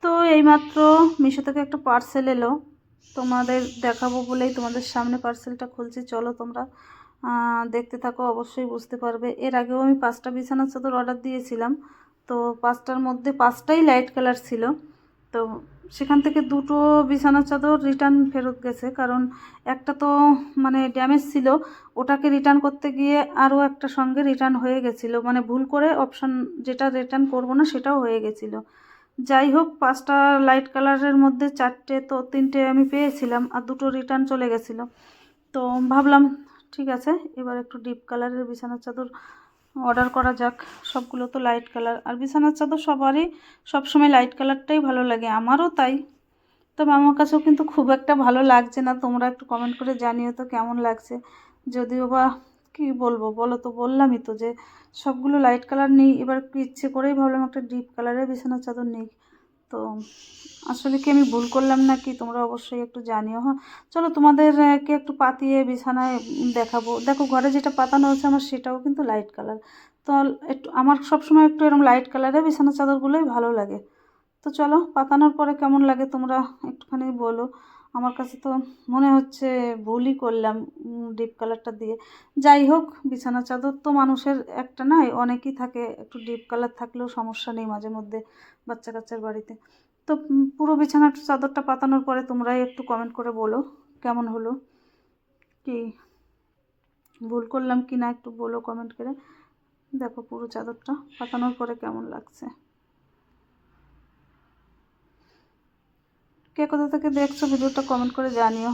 তো এইমাত্র মিশো থেকে একটা পার্সেল এলো, তোমাদের দেখাবো বলেই তোমাদের সামনে পার্সেলটা খুলছি। চলো তোমরা দেখতে থাকো, অবশ্যই বুঝতে পারবে। এর আগেও আমি 5টা বিছানার চাদর অর্ডার দিয়েছিলাম, তো 5টার মধ্যে 5টাই লাইট কালার ছিল। তো সেখান থেকে 2টো বিছানার চাদর রিটার্ন ফেরত গেছে, কারণ একটা তো মানে ড্যামেজ ছিল, ওটাকে রিটার্ন করতে গিয়ে আরও একটা সঙ্গে রিটার্ন হয়ে গেছিলো, মানে ভুল করে অপশান যেটা রিটার্ন করবো না সেটাও হয়ে গেছিলো। যাই হোক, 5টা লাইট কালারের মধ্যে 4টে তো 3টে আমি পেয়েছিলাম, আর 2টো রিটার্ন চলে গেছিলো। তো ভাবলাম ঠিক আছে, এবার একটু ডিপ কালারের বিছানার চাদর অর্ডার করা যাক। সবগুলো তো লাইট কালার, আর বিছানার চাদর সবারই সবসময় লাইট কালারটাই ভালো লাগে, আমারও তাই। তবে আমার কাছেও কিন্তু খুব একটা ভালো লাগছে না, তোমরা একটু কমেন্ট করে জানিও তো কেমন লাগছে। যদিও বা কী বলবো বলো তো, বললামই তো যে সবগুলো লাইট কালার নেই, এবার একটু ইচ্ছে করেই ভাবলাম একটা ডিপ কালারের বিছানার চাদর নেই। তো আসলে কি আমি ভুল করলাম না কি, তোমরা অবশ্যই একটু জানিও। হ্যাঁ, চলো তোমাদেরকে একটু পাতিয়ে বিছানায় দেখাবো। দেখো ঘরে যেটা পাতানো হচ্ছে আমার সেটাও কিন্তু লাইট কালার। তো একটু আমার সবসময় একটু এরকম লাইট কালারের বিছানার চাদরগুলোই ভালো লাগে। তো চলো পাতানোর পরে কেমন লাগে তোমরা একটুখানি বলো। আমার কাছে তো মনে হচ্ছে ভুলই করলাম ডিপ কালারটা দিয়ে। যাই হোক, বিছানা চাদর তো মানুষের একটা নয়, অনেকই থাকে, একটু ডিপ কালার থাকলেও সমস্যা নেই মাঝে মধ্যে বাচ্চা কাচ্চার বাড়িতে। তো পুরো বিছানার চাদরটা পাতানোর পরে তোমরাই একটু কমেন্ট করে বলো কেমন হলো, কি ভুল করলাম কি না একটু বলো কমেন্ট করে। দেখো পুরো চাদরটা পাতানোর পরে কেমন লাগছে। কে কোথা থেকে দেখছো ভিডিওটা কমেন্ট করে জানিও।